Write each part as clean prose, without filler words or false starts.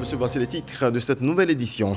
Monsieur, voici les titres de cette nouvelle édition.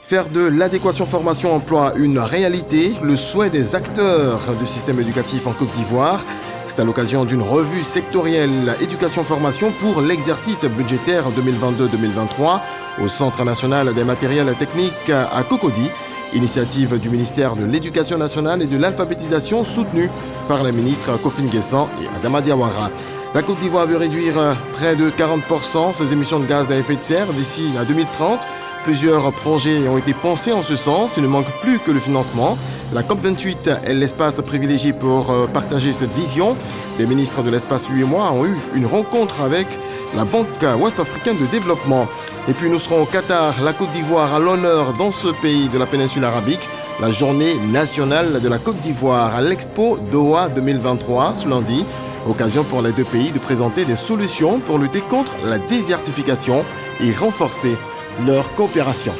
Faire de l'adéquation formation-emploi une réalité, le souhait des acteurs du système éducatif en Côte d'Ivoire. C'est à l'occasion d'une revue sectorielle éducation-formation pour l'exercice budgétaire 2022-2023 au Centre national des matériels techniques à Cocody. Initiative du ministère de l'Éducation nationale et de l'alphabétisation soutenue par les ministres Kofi N'Guessan et Adama Diawara. La Côte d'Ivoire veut réduire près de 40% ses émissions de gaz à effet de serre d'ici à 2030. Plusieurs projets ont été pensés en ce sens. Il ne manque plus que le financement. La COP28 est l'espace privilégié pour partager cette vision. Les ministres de l'espace UEMOA ont eu une rencontre avec la Banque ouest-africaine de développement. Et puis nous serons au Qatar, la Côte d'Ivoire à l'honneur dans ce pays de la péninsule arabique. La journée nationale de la Côte d'Ivoire à l'Expo Doha 2023 ce lundi. Occasion pour les deux pays de présenter des solutions pour lutter contre la désertification et renforcer leur coopération.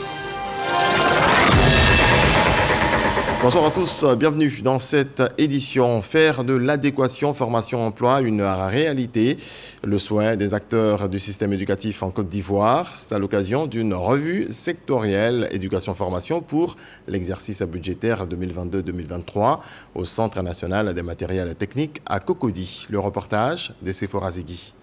Bonsoir à tous, bienvenue dans cette édition. Faire de l'adéquation formation-emploi une réalité, le souhait des acteurs du système éducatif en Côte d'Ivoire. C'est à l'occasion d'une revue sectorielle éducation-formation pour l'exercice budgétaire 2022-2023 au Centre national des matériels techniques à Cocody. Le reportage de Sephora Zegui.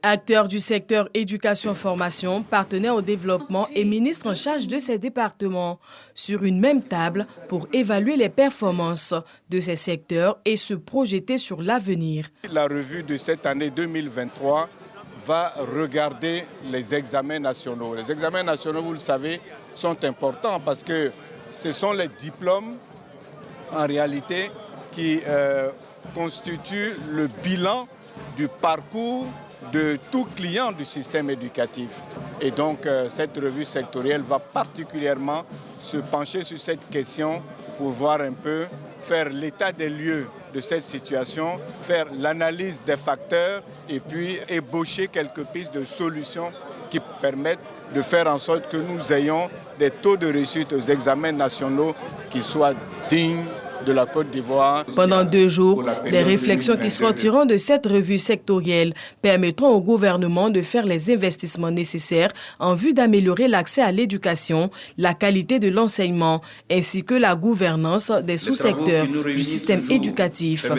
Acteurs du secteur éducation-formation, partenaires au développement et ministres en charge de ces départements, sur une même table pour évaluer les performances de ces secteurs et se projeter sur l'avenir. La revue de cette année 2023 va regarder les examens nationaux. Les examens nationaux, vous le savez, sont importants parce que ce sont les diplômes, en réalité, qui constituent le bilan du parcours de tout client du système éducatif. Et donc, cette revue sectorielle va particulièrement se pencher sur cette question pour voir un peu, faire l'état des lieux de cette situation, faire l'analyse des facteurs et puis ébaucher quelques pistes de solutions qui permettent de faire en sorte que nous ayons des taux de réussite aux examens nationaux qui soient dignes de la Côte d'Ivoire. Pendant 2 jours, les réflexions qui sortiront de cette revue sectorielle permettront au gouvernement de faire les investissements nécessaires en vue d'améliorer l'accès à l'éducation, la qualité de l'enseignement, ainsi que la gouvernance des sous-secteurs du système éducatif.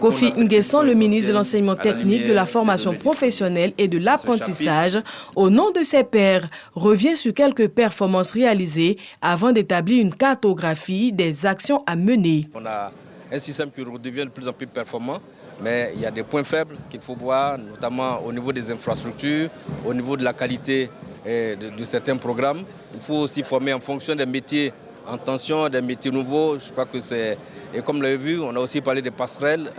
Kofi N'Guessan, le ministre de l'Enseignement technique, de la formation professionnelle et de l'apprentissage, au nom de ses pairs, revient sur quelques performances réalisées avant d'établir une cartographie des actions à mener. On a un système qui redevient de plus en plus performant, mais il y a des points faibles qu'il faut voir, notamment au niveau des infrastructures, au niveau de la qualité de certains programmes. Il faut aussi former en fonction des métiers en tension, des métiers nouveaux. Je crois que c'est... Et comme vous l'avez vu, on a aussi parlé des passerelles,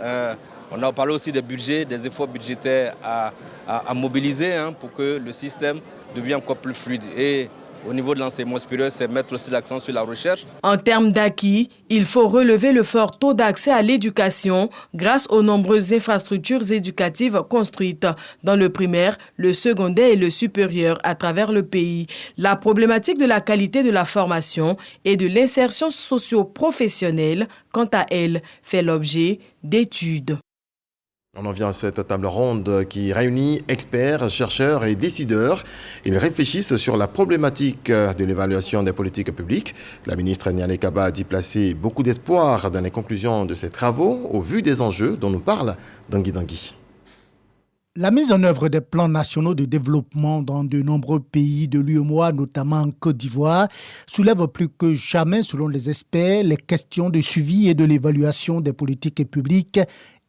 on a parlé aussi des budgets, des efforts budgétaires à mobiliser pour que le système devienne encore plus fluide. Et au niveau de l'enseignement supérieur, c'est mettre aussi l'accent sur la recherche. En termes d'acquis, il faut relever le fort taux d'accès à l'éducation grâce aux nombreuses infrastructures éducatives construites dans le primaire, le secondaire et le supérieur à travers le pays. La problématique de la qualité de la formation et de l'insertion socio-professionnelle, quant à elle, fait l'objet d'études. On en vient à cette table ronde qui réunit experts, chercheurs et décideurs. Ils réfléchissent sur la problématique de l'évaluation des politiques publiques. La ministre Niale Kaba a dit placer beaucoup d'espoir dans les conclusions de ses travaux au vu des enjeux dont nous parle Dangui Dangui. La mise en œuvre des plans nationaux de développement dans de nombreux pays de l'UEMOA, notamment en Côte d'Ivoire, soulève plus que jamais, selon les experts, les questions de suivi et de l'évaluation des politiques publiques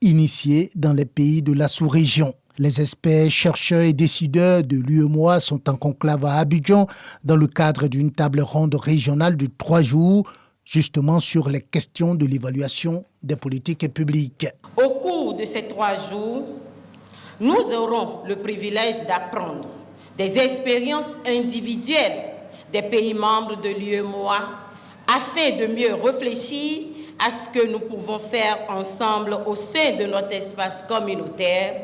initiés dans les pays de la sous-région. Les experts, chercheurs et décideurs de l'UEMOA sont en conclave à Abidjan dans le cadre d'une table ronde régionale de 3 jours, justement sur les questions de l'évaluation des politiques publiques. Au cours de ces 3 jours, nous aurons le privilège d'apprendre des expériences individuelles des pays membres de l'UEMOA afin de mieux réfléchir à ce que nous pouvons faire ensemble au sein de notre espace communautaire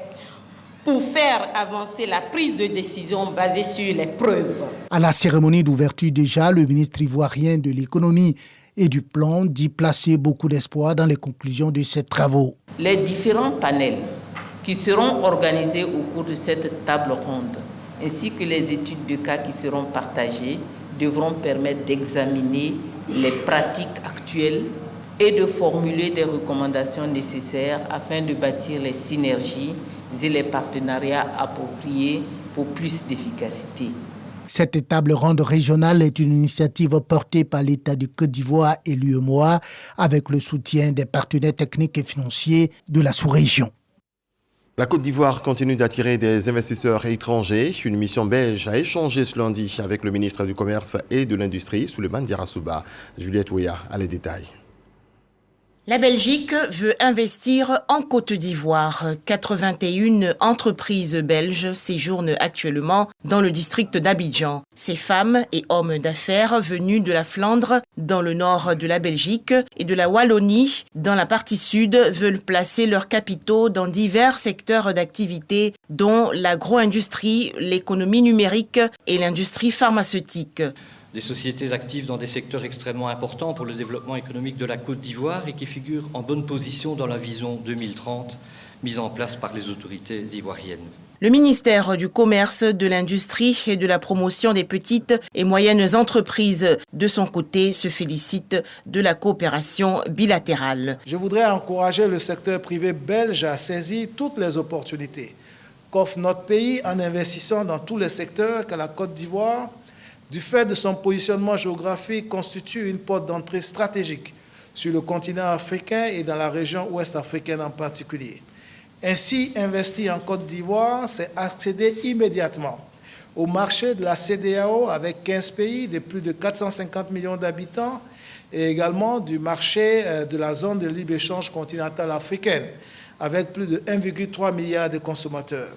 pour faire avancer la prise de décision basée sur les preuves. À la cérémonie d'ouverture déjà, le ministre ivoirien de l'économie et du plan dit placer beaucoup d'espoir dans les conclusions de ces travaux. Les différents panels qui seront organisés au cours de cette table ronde ainsi que les études de cas qui seront partagées devront permettre d'examiner les pratiques actuelles et de formuler des recommandations nécessaires afin de bâtir les synergies et les partenariats appropriés pour plus d'efficacité. Cette table ronde régionale est une initiative portée par l'État du Côte d'Ivoire et l'UEMOA avec le soutien des partenaires techniques et financiers de la sous-région. La Côte d'Ivoire continue d'attirer des investisseurs étrangers. Une mission belge a échangé ce lundi avec le ministre du Commerce et de l'Industrie, Souleymane Diarra-Souba. Juliette Ouya a les détails. La Belgique veut investir en Côte d'Ivoire. 81 entreprises belges séjournent actuellement dans le district d'Abidjan. Ces femmes et hommes d'affaires venus de la Flandre, dans le nord de la Belgique, et de la Wallonie, dans la partie sud, veulent placer leurs capitaux dans divers secteurs d'activité, dont l'agro-industrie, l'économie numérique et l'industrie pharmaceutique. Des sociétés actives dans des secteurs extrêmement importants pour le développement économique de la Côte d'Ivoire et qui figurent en bonne position dans la vision 2030 mise en place par les autorités ivoiriennes. Le ministère du Commerce, de l'Industrie et de la Promotion des petites et moyennes entreprises, de son côté, se félicite de la coopération bilatérale. Je voudrais encourager le secteur privé belge à saisir toutes les opportunités qu'offre notre pays en investissant dans tous les secteurs que la Côte d'Ivoire, du fait de son positionnement géographique, constitue une porte d'entrée stratégique sur le continent africain et dans la région ouest africaine en particulier. Ainsi, investir en Côte d'Ivoire, c'est accéder immédiatement au marché de la CEDEAO avec 15 pays de plus de 450 millions d'habitants et également du marché de la zone de libre-échange continentale africaine avec plus de 1,3 milliard de consommateurs.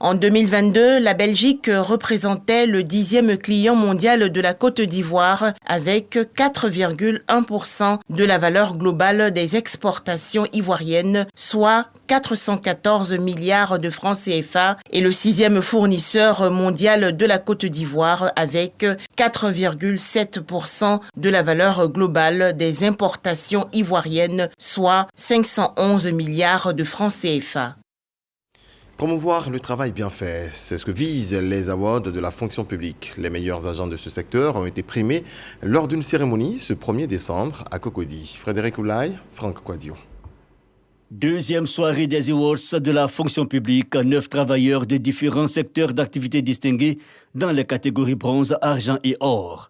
En 2022, la Belgique représentait le 10e client mondial de la Côte d'Ivoire avec 4,1% de la valeur globale des exportations ivoiriennes, soit 414 milliards de francs CFA, et le 6e fournisseur mondial de la Côte d'Ivoire avec 4,7% de la valeur globale des importations ivoiriennes, soit 511 milliards de francs CFA. Promouvoir le travail bien fait, c'est ce que visent les awards de la fonction publique. Les meilleurs agents de ce secteur ont été primés lors d'une cérémonie ce 1er décembre à Cocody. Frédéric Oulaye, Franck Quadio. Deuxième soirée des awards de la fonction publique, 9 travailleurs de différents secteurs d'activité distingués dans les catégories bronze, argent et or.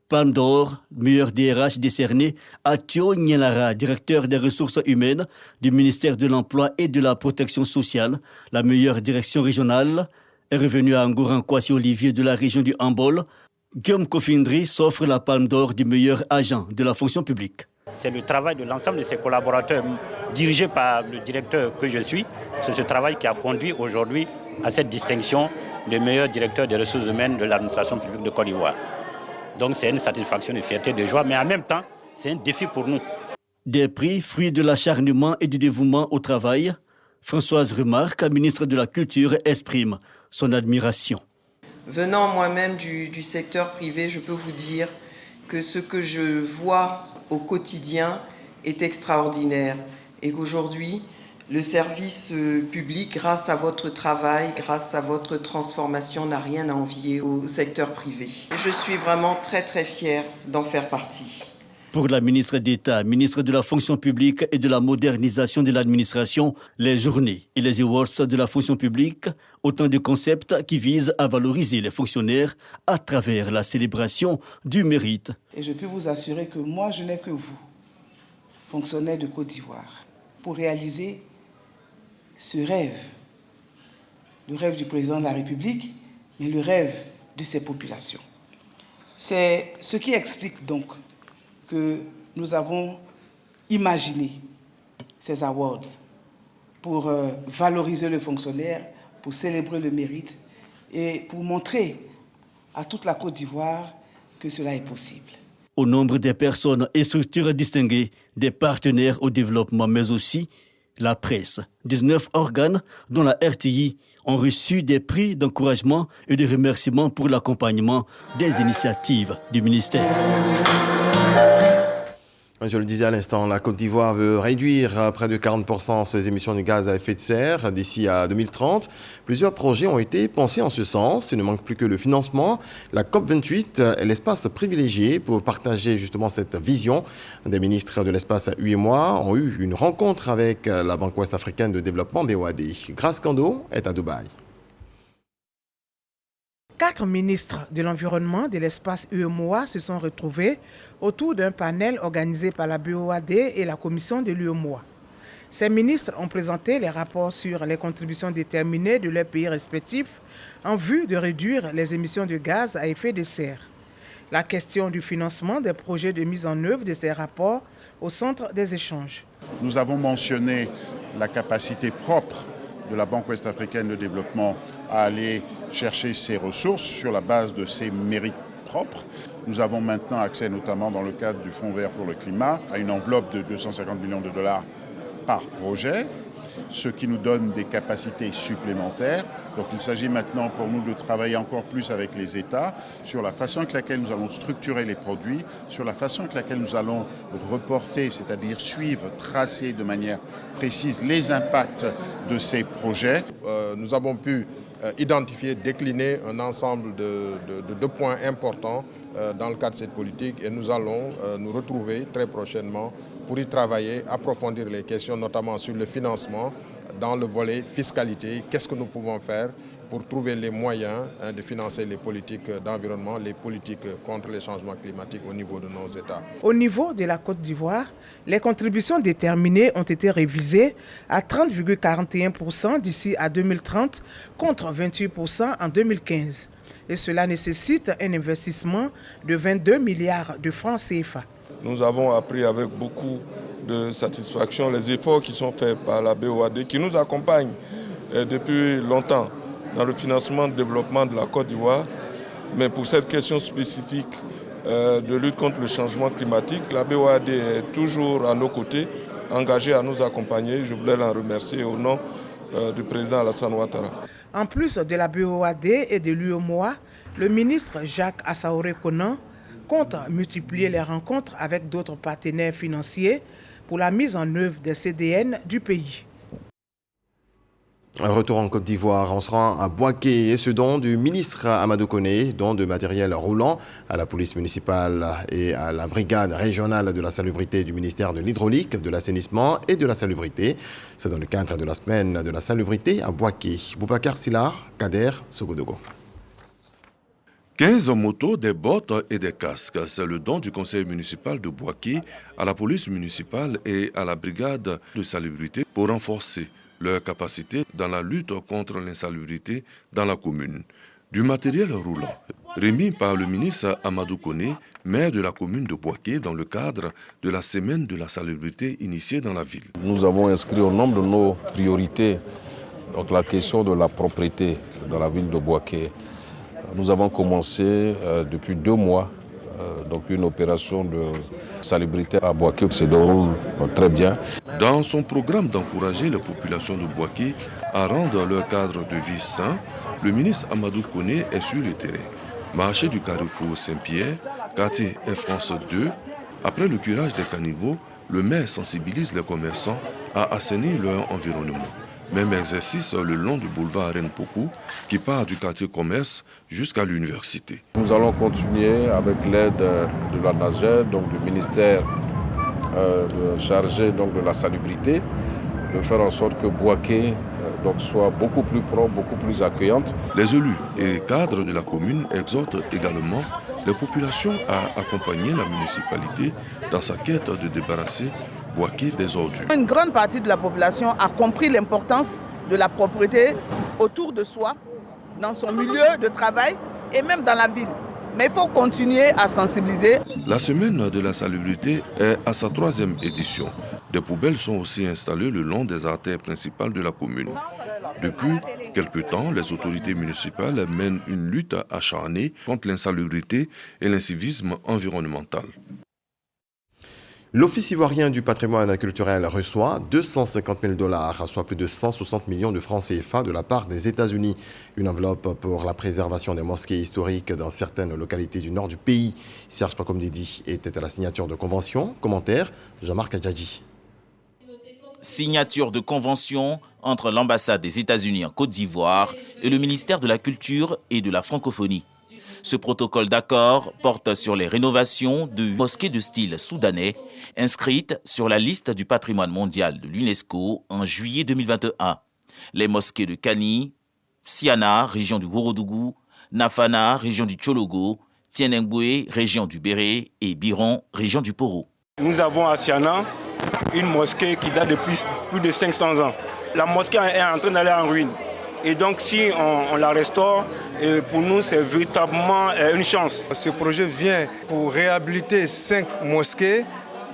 Palme d'or, meilleur DRH décerné à Thio Nyelara, directeur des ressources humaines du ministère de l'Emploi et de la Protection sociale. La meilleure direction régionale est revenue à Ngouran Kwasi Olivier de la région du Hambol. Guillaume Kofindri s'offre la palme d'or du meilleur agent de la fonction publique. C'est le travail de l'ensemble de ses collaborateurs dirigé par le directeur que je suis. C'est ce travail qui a conduit aujourd'hui à cette distinction de meilleur directeur des ressources humaines de l'administration publique de Côte d'Ivoire. Donc c'est une satisfaction, une fierté, de joie, mais en même temps, c'est un défi pour nous. Des prix, fruits de l'acharnement et du dévouement au travail, Françoise Remarque, ministre de la Culture, exprime son admiration. Venant moi-même du secteur privé, je peux vous dire que ce que je vois au quotidien est extraordinaire et qu'aujourd'hui, le service public, grâce à votre travail, grâce à votre transformation, n'a rien à envier au secteur privé. Je suis vraiment très très fière d'en faire partie. Pour la ministre d'État, ministre de la fonction publique et de la modernisation de l'administration, les journées et les awards de la fonction publique, autant de concepts qui visent à valoriser les fonctionnaires à travers la célébration du mérite. Et je peux vous assurer que moi, je n'ai que vous, fonctionnaires de Côte d'Ivoire, pour réaliser ce rêve, le rêve du président de la République, mais le rêve de ses populations. C'est ce qui explique donc que nous avons imaginé ces awards pour valoriser le fonctionnaire, pour célébrer le mérite et pour montrer à toute la Côte d'Ivoire que cela est possible. Au nombre des personnes et structures distinguées, des partenaires au développement, mais aussi la presse. 19 organes, dont la RTI, ont reçu des prix d'encouragement et de remerciements pour l'accompagnement des initiatives du ministère. Je le disais à l'instant, la Côte d'Ivoire veut réduire à près de 40% ses émissions de gaz à effet de serre d'ici à 2030. Plusieurs projets ont été pensés en ce sens. Il ne manque plus que le financement. La COP28 est l'espace privilégié pour partager justement cette vision. Des ministres de l'espace UEMOA ont eu une rencontre avec la Banque ouest africaine de développement BOAD. Grace Kando est à Dubaï. 4 ministres de l'environnement de l'espace UEMOA se sont retrouvés autour d'un panel organisé par la BOAD et la commission de l'UEMOA. Ces ministres ont présenté les rapports sur les contributions déterminées de leurs pays respectifs en vue de réduire les émissions de gaz à effet de serre. La question du financement des projets de mise en œuvre de ces rapports au centre des échanges. Nous avons mentionné la capacité propre de la Banque ouest africaine de développement à aller chercher ses ressources sur la base de ses mérites propres. Nous avons maintenant accès, notamment dans le cadre du Fonds vert pour le climat, à une enveloppe de 250 millions de dollars par projet, ce qui nous donne des capacités supplémentaires. Donc il s'agit maintenant pour nous de travailler encore plus avec les États sur la façon avec laquelle nous allons structurer les produits, sur la façon avec laquelle nous allons reporter, c'est-à-dire suivre, tracer de manière précise les impacts de ces projets. Nous avons pu identifier, décliner un ensemble de points importants dans le cadre de cette politique et nous allons nous retrouver très prochainement pour y travailler, approfondir les questions, notamment sur le financement, dans le volet fiscalité. Qu'est-ce que nous pouvons faire pour trouver les moyens de financer les politiques d'environnement, les politiques contre les changements climatiques au niveau de nos États. Au niveau de la Côte d'Ivoire, les contributions déterminées ont été révisées à 30,41% d'ici à 2030 contre 28% en 2015. Et cela nécessite un investissement de 22 milliards de francs CFA. Nous avons appris avec beaucoup de satisfaction les efforts qui sont faits par la BOAD qui nous accompagne depuis longtemps dans le financement de développement de la Côte d'Ivoire. Mais pour cette question spécifique de lutte contre le changement climatique, la BOAD est toujours à nos côtés, engagée à nous accompagner. Je voulais l'en remercier au nom du président Alassane Ouattara. En plus de la BOAD et de l'UEMOA, le ministre Jacques Assaoré-Conan compte multiplier les rencontres avec d'autres partenaires financiers pour la mise en œuvre des CDN du pays. Un retour en Côte d'Ivoire, on se rend à Bouaké et ce don du ministre Amadou Koné, don de matériel roulant à la police municipale et à la brigade régionale de la salubrité du ministère de l'hydraulique, de l'assainissement et de la salubrité. C'est dans le cadre de la semaine de la salubrité à Bouaké. Boubacar Silla, Kader Sogodogo. 15 motos, des bottes et des casques. C'est le don du conseil municipal de Bouaké à la police municipale et à la brigade de salubrité pour renforcer leur capacité dans la lutte contre l'insalubrité dans la commune. Du matériel roulant, remis par le ministre Amadou Koné, maire de la commune de Bouaké, dans le cadre de la semaine de la salubrité initiée dans la ville. Nous avons inscrit au nombre de nos priorités donc la question de la propreté dans la ville de Bouaké. Nous avons commencé depuis 2 mois donc une opération de salubrité à Bouaké qui se déroule très bien. Dans son programme d'encourager les populations de Bouaké à rendre leur cadre de vie sain, le ministre Amadou Koné est sur le terrain. Marché du Carrefour Saint-Pierre, quartier Air France 2, après le curage des caniveaux, le maire sensibilise les commerçants à assainir leur environnement. Même exercice le long du boulevard Rennes-Pokou qui part du quartier commerce jusqu'à l'université. Nous allons continuer avec l'aide de la NAGER, donc du ministère chargé donc, de la salubrité, de faire en sorte que Bouaké donc, soit beaucoup plus propre, beaucoup plus accueillante. Les élus et cadres de la commune exhortent également les populations à accompagner la municipalité dans sa quête de débarrasser Bouaké des ordures. Une grande partie de la population a compris l'importance de la propreté autour de soi, dans son milieu de travail et même dans la ville. Mais il faut continuer à sensibiliser. La semaine de la salubrité est à sa 3e édition. Des poubelles sont aussi installées le long des artères principales de la commune. Depuis quelque temps, les autorités municipales mènent une lutte acharnée contre l'insalubrité et l'incivisme environnemental. L'Office ivoirien du patrimoine culturel reçoit 250 000 $, soit plus de 160 millions de francs CFA de la part des États-Unis. Une enveloppe pour la préservation des mosquées historiques dans certaines localités du nord du pays. Serge Pakomdidi était à la signature de convention. Commentaire, Jean-Marc Adjadji. Signature de convention entre l'ambassade des États-Unis en Côte d'Ivoire et le ministère de la Culture et de la Francophonie. Ce protocole d'accord porte sur les rénovations de mosquées de style soudanais inscrites sur la liste du patrimoine mondial de l'UNESCO en juillet 2021. Les mosquées de Kani, Siana, région du Worodougou, Nafana, région du Tchologo, Tienengboué, région du Béré et Biron, région du Poro. Nous avons à Siana une mosquée qui date depuis plus de 500 ans. La mosquée est en train d'aller en ruine. Et donc si on la restaure, pour nous c'est véritablement une chance. Ce projet vient pour réhabiliter 5 mosquées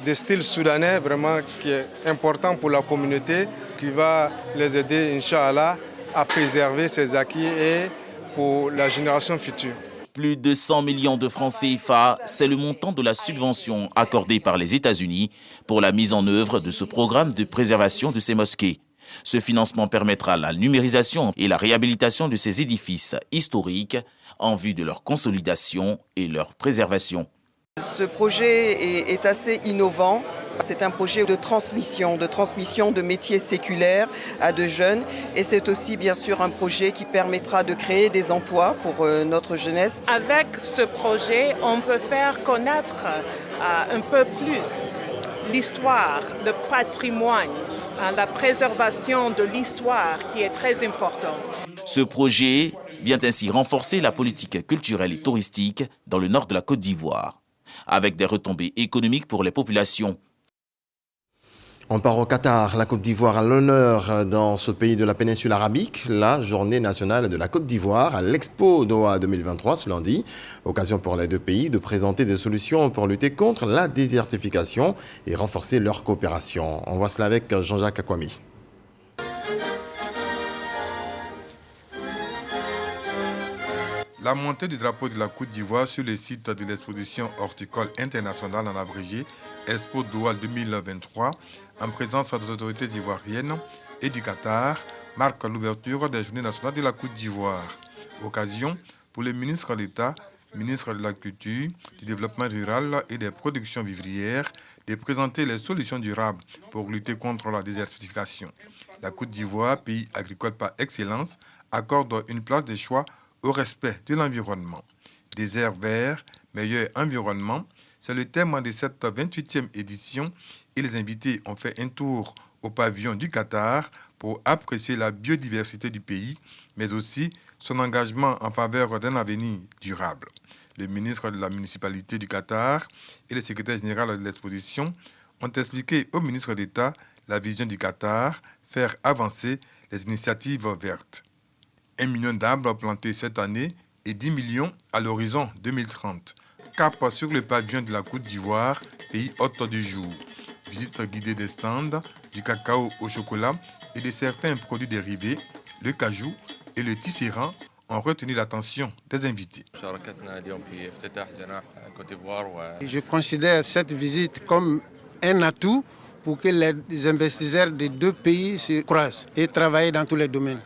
de style soudanais, vraiment qui est important pour la communauté, qui va les aider, Inch'Allah, à préserver ces acquis et pour la génération future. Plus de 100 millions de francs CFA, c'est le montant de la subvention accordée par les États-Unis pour la mise en œuvre de ce programme de préservation de ces mosquées. Ce financement permettra la numérisation et la réhabilitation de ces édifices historiques en vue de leur consolidation et leur préservation. Ce projet est assez innovant. C'est un projet de transmission de métiers séculaires à de jeunes. Et c'est aussi bien sûr un projet qui permettra de créer des emplois pour notre jeunesse. Avec ce projet, on peut faire connaître un peu plus l'histoire, le patrimoine, la préservation de l'histoire qui est très important. Ce projet vient ainsi renforcer la politique culturelle et touristique dans le nord de la Côte d'Ivoire, avec des retombées économiques pour les populations. On part au Qatar. La Côte d'Ivoire a l'honneur dans ce pays de la péninsule arabique, la journée nationale de la Côte d'Ivoire à l'Expo Doha 2023 ce lundi. Occasion pour les deux pays de présenter des solutions pour lutter contre la désertification et renforcer leur coopération. On voit cela avec Jean-Jacques Akwami. La montée du drapeau de la Côte d'Ivoire sur le site de l'exposition horticole internationale en abrégé Expo Doha 2023 en présence des autorités ivoiriennes et du Qatar marque l'ouverture des Journées nationales de la Côte d'Ivoire. Occasion pour le ministre d'État, ministre de la Culture, du Développement rural et des productions vivrières de présenter les solutions durables pour lutter contre la désertification. La Côte d'Ivoire, pays agricole par excellence, accorde une place de choix au respect de l'environnement. Désert vert, meilleur environnement, c'est le thème de cette 28e édition et les invités ont fait un tour au pavillon du Qatar pour apprécier la biodiversité du pays, mais aussi son engagement en faveur d'un avenir durable. Le ministre de la municipalité du Qatar et le secrétaire général de l'exposition ont expliqué au ministre d'État la vision du Qatar, faire avancer les initiatives vertes. 1 million d'arbres plantés cette année et 10 millions à l'horizon 2030. Cap sur le pavillon de la Côte d'Ivoire, pays hôte du jour. Visite guidée des stands, du cacao au chocolat et de certains produits dérivés, le cajou et le tisserand ont retenu l'attention des invités. Je considère cette visite comme un atout pour que les investisseurs des deux pays se croisent et travaillent dans tous les domaines.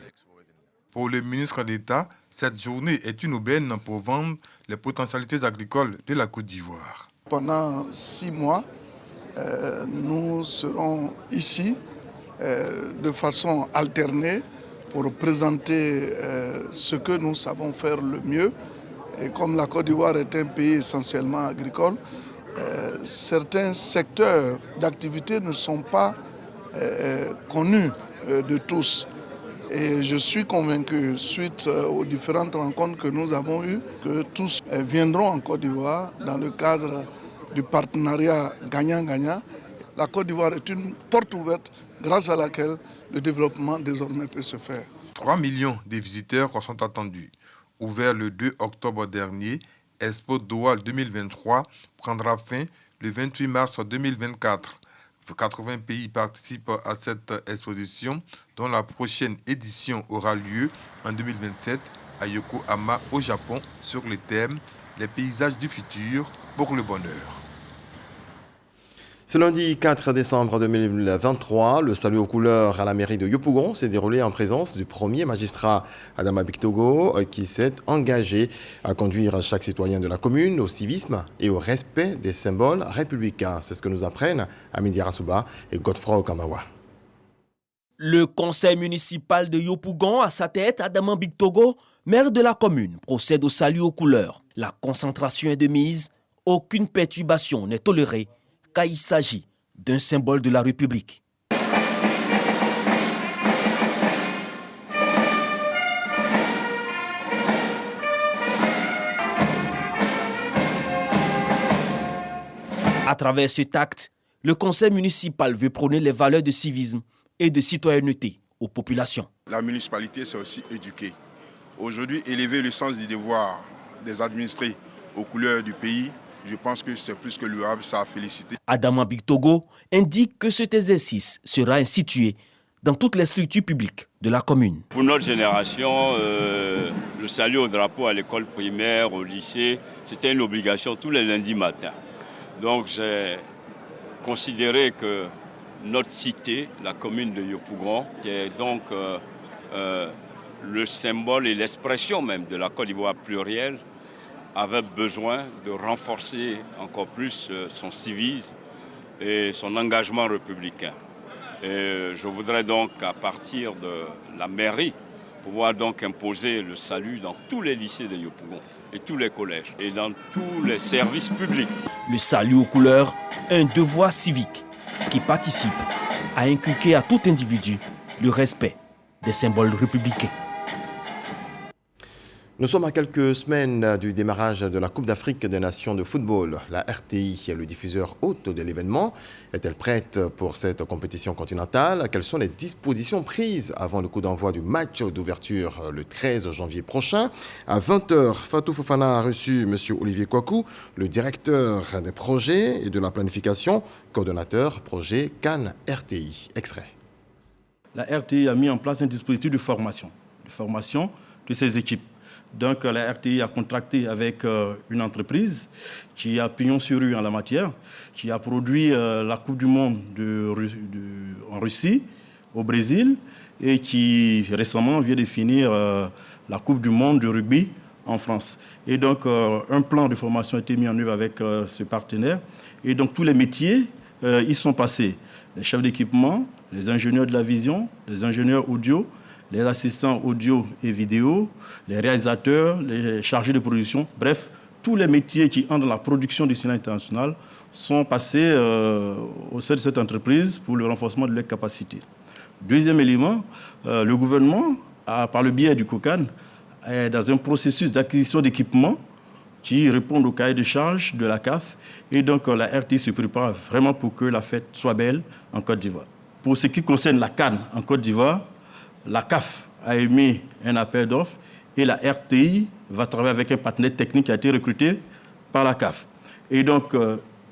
Pour le ministre d'État, cette journée est une aubaine pour vendre les potentialités agricoles de la Côte d'Ivoire. Pendant 6 mois, nous serons ici de façon alternée pour présenter ce que nous savons faire le mieux. Et comme la Côte d'Ivoire est un pays essentiellement agricole, certains secteurs d'activité ne sont pas connus de tous. Et je suis convaincu, suite aux différentes rencontres que nous avons eues, que tous viendront en Côte d'Ivoire dans le cadre du partenariat gagnant-gagnant. La Côte d'Ivoire est une porte ouverte grâce à laquelle le développement désormais peut se faire. 3 millions de visiteurs sont attendus. Ouvert le 2 octobre dernier, Expo Doha 2023 prendra fin le 28 mars 2024. 80 pays participent à cette exposition, dont la prochaine édition aura lieu en 2027 à Yokohama, au Japon, sur le thème « Les paysages du futur pour le bonheur ». Ce lundi 4 décembre 2023, le salut aux couleurs à la mairie de Yopougon s'est déroulé en présence du premier magistrat Adama Bictogo qui s'est engagé à conduire chaque citoyen de la commune au civisme et au respect des symboles républicains. C'est ce que nous apprennent Amidi Arasuba et Godefroy Okamawa. Le conseil municipal de Yopougon, à sa tête, Adama Bictogo, maire de la commune, procède au salut aux couleurs. La concentration est de mise, aucune perturbation n'est tolérée, car il s'agit d'un symbole de la République. À travers cet acte, le conseil municipal veut prôner les valeurs de civisme et de citoyenneté aux populations. La municipalité, c'est aussi éduquer. Aujourd'hui, élever le sens du devoir des administrés aux couleurs du pays, je pense que c'est plus que louable, ça a félicité. Adama Bictogo indique que cet exercice sera institué dans toutes les structures publiques de la commune. Pour notre génération, le salut au drapeau à l'école primaire, au lycée, c'était une obligation tous les lundis matins. Donc j'ai considéré que notre cité, la commune de Yopougon, qui est donc le symbole et l'expression même de la Côte d'Ivoire plurielle, avait besoin de renforcer encore plus son civisme et son engagement républicain. Et je voudrais donc, à partir de la mairie, pouvoir donc imposer le salut dans tous les lycées de Yopougon et tous les collèges et dans tous les services publics. Le salut aux couleurs, un devoir civique qui participe à inculquer à tout individu le respect des symboles républicains. Nous sommes à quelques semaines du démarrage de la Coupe d'Afrique des Nations de football. La RTI, le diffuseur hôte de l'événement, est-elle prête pour cette compétition continentale? Quelles sont les dispositions prises avant le coup d'envoi du match d'ouverture le 13 janvier prochain? À 20h, Fatou Fofana a reçu M. Olivier Kouakou, le directeur des projets et de la planification, coordonnateur projet Cannes RTI. Extrait. La RTI a mis en place un dispositif de formation de ses équipes. Donc la RTI a contracté avec une entreprise qui a pignon sur rue en la matière, qui a produit la Coupe du Monde en Russie, au Brésil, et qui récemment vient de finir la Coupe du Monde de rugby en France. Et donc un plan de formation a été mis en œuvre avec ce partenaire. Et donc tous les métiers y sont passés. Les chefs d'équipement, les ingénieurs de la vision, les ingénieurs audio, les assistants audio et vidéo, les réalisateurs, les chargés de production, bref, tous les métiers qui entrent dans la production du cinéma international sont passés au sein de cette entreprise pour le renforcement de leurs capacités. Deuxième élément, le gouvernement, par le biais du COCAN, est dans un processus d'acquisition d'équipements qui répondent au cahier de charges de la CAF. Et donc la RTI se prépare vraiment pour que la fête soit belle en Côte d'Ivoire. Pour ce qui concerne la CAN en Côte d'Ivoire, la CAF a émis un appel d'offres et la RTI va travailler avec un partenaire technique qui a été recruté par la CAF. Et donc,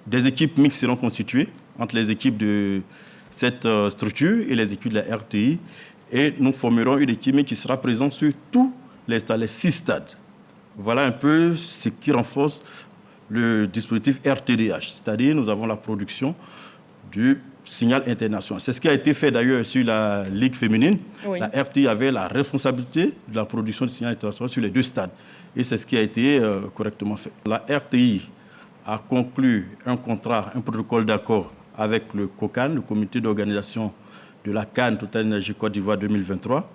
des équipes mixtes seront constituées entre les équipes de cette structure et les équipes de la RTI. Et nous formerons une équipe qui sera présente sur tous les 6 stades. Voilà un peu ce qui renforce le dispositif RTDH. C'est-à-dire, nous avons la production du signal international. C'est ce qui a été fait d'ailleurs sur la Ligue féminine. Oui. La RTI avait la responsabilité de la production du signal international sur les 2 stades. Et c'est ce qui a été correctement fait. La RTI a conclu un contrat, un protocole d'accord avec le COCAN, le comité d'organisation de la Cannes Total Énergie Côte d'Ivoire 2023.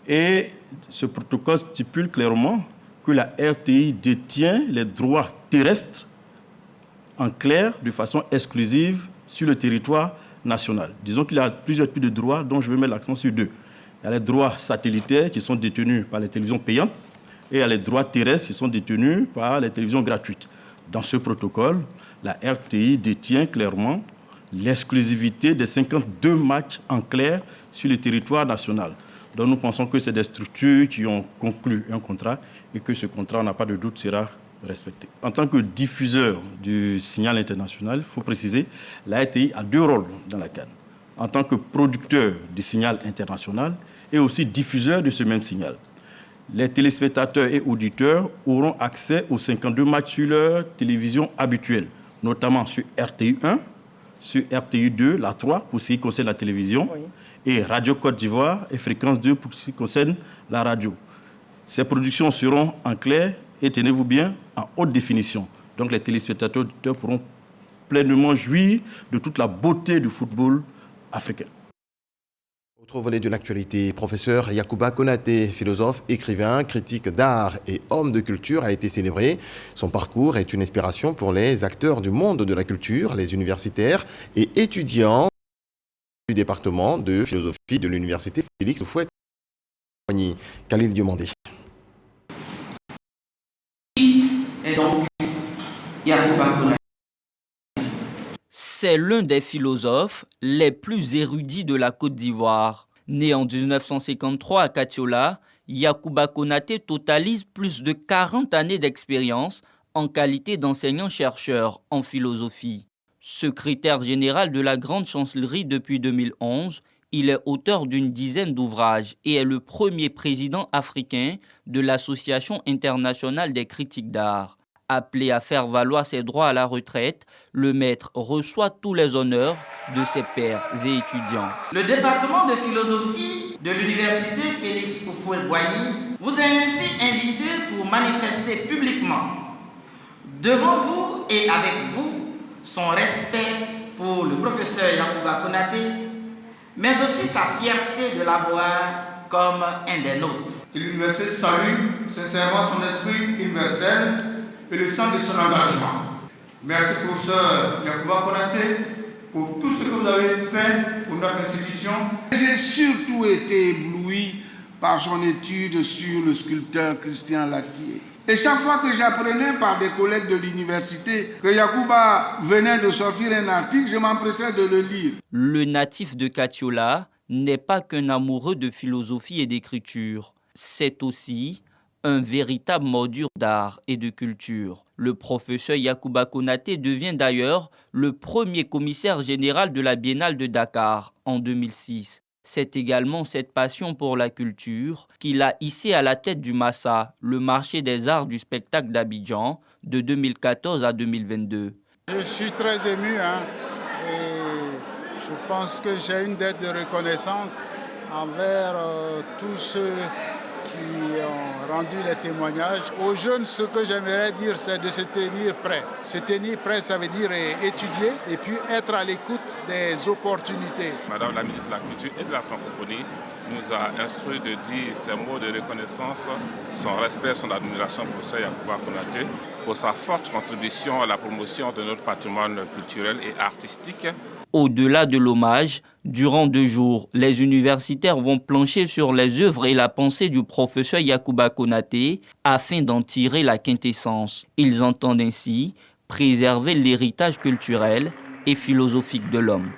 Et ce protocole stipule clairement que la RTI détient les droits terrestres, en clair, de façon exclusive sur le territoire national. Disons qu'il y a plusieurs types de droits dont je vais mettre l'accent sur 2. Il y a les droits satellitaires qui sont détenus par les télévisions payantes et il y a les droits terrestres qui sont détenus par les télévisions gratuites. Dans ce protocole, la RTI détient clairement l'exclusivité des 52 matchs en clair sur le territoire national. Donc nous pensons que c'est des structures qui ont conclu un contrat et que ce contrat, on n'a pas de doute, sera respecté. En tant que diffuseur du signal international, il faut préciser, la RTI a 2 rôles dans la CAN. En tant que producteur du signal international et aussi diffuseur de ce même signal. Les téléspectateurs et auditeurs auront accès aux 52 matchs sur leur télévision habituelle, notamment sur RTI 1, sur RTI 2, la 3 pour ce qui concerne la télévision, et Radio Côte d'Ivoire et Fréquence 2 pour ce qui concerne la radio. Ces productions seront en clair et, tenez-vous bien, en haute définition. Donc les téléspectateurs pourront pleinement jouir de toute la beauté du football africain. Autre volet de l'actualité, professeur Yacouba Konaté, philosophe, écrivain, critique d'art et homme de culture, a été célébré. Son parcours est une inspiration pour les acteurs du monde de la culture, les universitaires et étudiants du département de philosophie de l'université Félix Houphouët. Khalil Diomandé. Et donc, Yacouba Konaté. C'est l'un des philosophes les plus érudits de la Côte d'Ivoire. Né en 1953 à Katiola, Yacouba Konaté totalise plus de 40 années d'expérience en qualité d'enseignant-chercheur en philosophie. Secrétaire général de la Grande Chancellerie depuis 2011, il est auteur d'une dizaine d'ouvrages et est le premier président africain de l'Association internationale des critiques d'art. Appelé à faire valoir ses droits à la retraite, le maître reçoit tous les honneurs de ses pairs et étudiants. Le département de philosophie de l'université Félix Houphouët-Boigny vous a ainsi invité pour manifester publiquement devant vous et avec vous son respect pour le professeur Yacouba Konaté, mais aussi sa fierté de l'avoir comme un des nôtres. L'université salue sincèrement son esprit universel et le sens de son engagement. Merci professeur Yacouba Konaté pour tout ce que vous avez fait pour notre institution. J'ai surtout été ébloui par son étude sur le sculpteur Christian Latier. Et chaque fois que j'apprenais par des collègues de l'université que Yacouba venait de sortir un article, je m'empressais de le lire. Le natif de Katiola n'est pas qu'un amoureux de philosophie et d'écriture. C'est aussi un véritable mordu d'art et de culture. Le professeur Yacouba Konaté devient d'ailleurs le premier commissaire général de la Biennale de Dakar en 2006. C'est également cette passion pour la culture qui l'a hissé à la tête du Massa, le marché des arts du spectacle d'Abidjan, de 2014 à 2022. Je suis très ému et je pense que j'ai une dette de reconnaissance envers tous ceux qui ont rendu les témoignages. Aux jeunes, ce que j'aimerais dire, c'est de se tenir prêt. Se tenir prêt, ça veut dire étudier et puis être à l'écoute des opportunités. Madame la ministre de la Culture et de la Francophonie nous a instruit de dire ces mots de reconnaissance, son respect, son admiration pour professeur Yacouba Konaté, pour sa forte contribution à la promotion de notre patrimoine culturel et artistique. Au-delà de l'hommage, durant 2 jours, les universitaires vont plancher sur les œuvres et la pensée du professeur Yacouba Konaté afin d'en tirer la quintessence. Ils entendent ainsi préserver l'héritage culturel et philosophique de l'homme.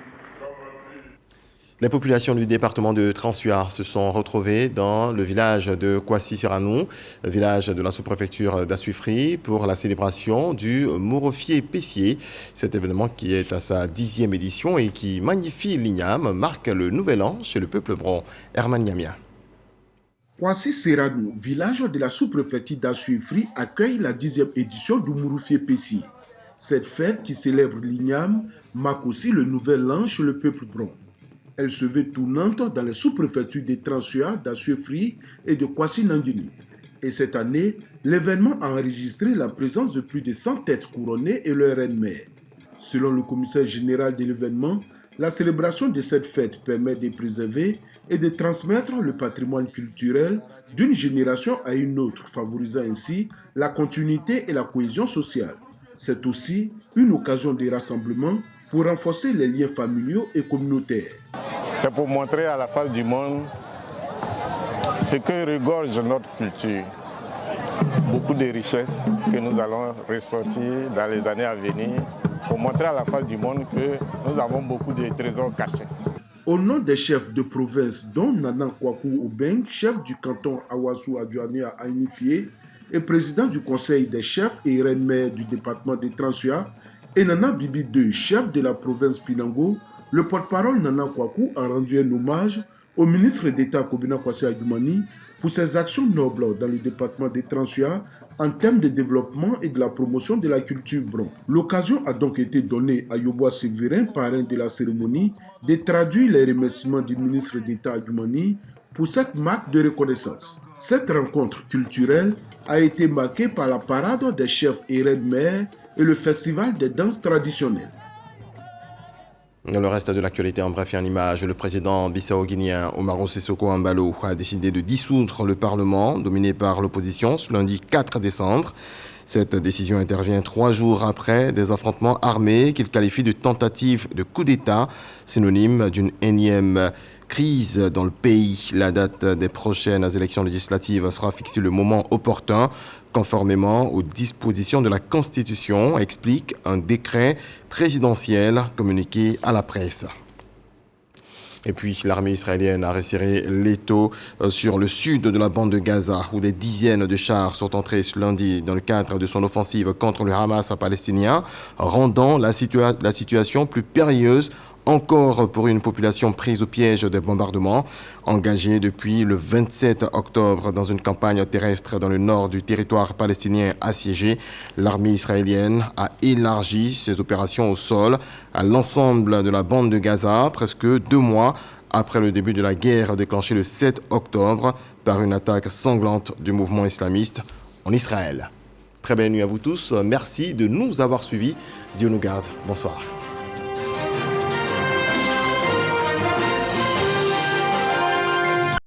Les populations du département de Transua se sont retrouvées dans le village de Kwasi-Siranou, village de la sous-préfecture d'Assuifri, pour la célébration du Mourofié Pessier. Cet événement, qui est à sa 10e édition et qui magnifie l'Ignam, marque le nouvel an chez le peuple bron. Herman Niamia. Kwasi-Siranou, village de la sous-préfecture d'Assuifri, accueille la 10e édition du Mourofié Pessier. Cette fête qui célèbre l'Ignam marque aussi le nouvel an chez le peuple bron. Elle se veut tournante dans les sous-préfectures de Transua, d'Assuifri et de Kwasi-Nandini. Et cette année, l'événement a enregistré la présence de plus de 100 têtes couronnées et leur reine-mère. Selon le commissaire général de l'événement, la célébration de cette fête permet de préserver et de transmettre le patrimoine culturel d'une génération à une autre, favorisant ainsi la continuité et la cohésion sociale. C'est aussi une occasion de rassemblement pour renforcer les liens familiaux et communautaires. C'est pour montrer à la face du monde ce que regorge notre culture. Beaucoup de richesses que nous allons ressortir dans les années à venir pour montrer à la face du monde que nous avons beaucoup de trésors cachés. Au nom des chefs de province, dont Nana Kwaku Obeng, chef du canton Awasu Adjouani à Ainifié, et président du conseil des chefs et reine-mère du département de Transua, et Nana Bibi II, chef de la province Pinango, le porte-parole Nana Kwaku a rendu un hommage au ministre d'État Kobina Kwasi Adjoumani pour ses actions nobles dans le département des Transua en termes de développement et de la promotion de la culture bron. L'occasion a donc été donnée à Yeboah Sévérin, parrain de la cérémonie, de traduire les remerciements du ministre d'État Adjoumani pour cette marque de reconnaissance. Cette rencontre culturelle a été marquée par la parade des chefs et reines-mères et le festival des danses traditionnelles. Le reste de l'actualité en bref et en images, le président bissau-guinéen Umaro Sissoko Embalo a décidé de dissoudre le Parlement dominé par l'opposition ce lundi 4 décembre. Cette décision intervient 3 jours après des affrontements armés qu'il qualifie de tentative de coup d'État, synonyme d'une énième crise dans le pays. La date des prochaines élections législatives sera fixée le moment opportun, conformément aux dispositions de la Constitution, explique un décret présidentiel communiqué à la presse. Et puis, l'armée israélienne a resserré l'étau sur le sud de la bande de Gaza, où des dizaines de chars sont entrés ce lundi dans le cadre de son offensive contre le Hamas palestinien, rendant la situation plus périlleuse encore pour une population prise au piège des bombardements. Engagée depuis le 27 octobre dans une campagne terrestre dans le nord du territoire palestinien assiégé, l'armée israélienne a élargi ses opérations au sol à l'ensemble de la bande de Gaza, presque 2 mois après le début de la guerre déclenchée le 7 octobre par une attaque sanglante du mouvement islamiste en Israël. Très belle nuit à vous tous. Merci de nous avoir suivis. Dieu nous garde. Bonsoir.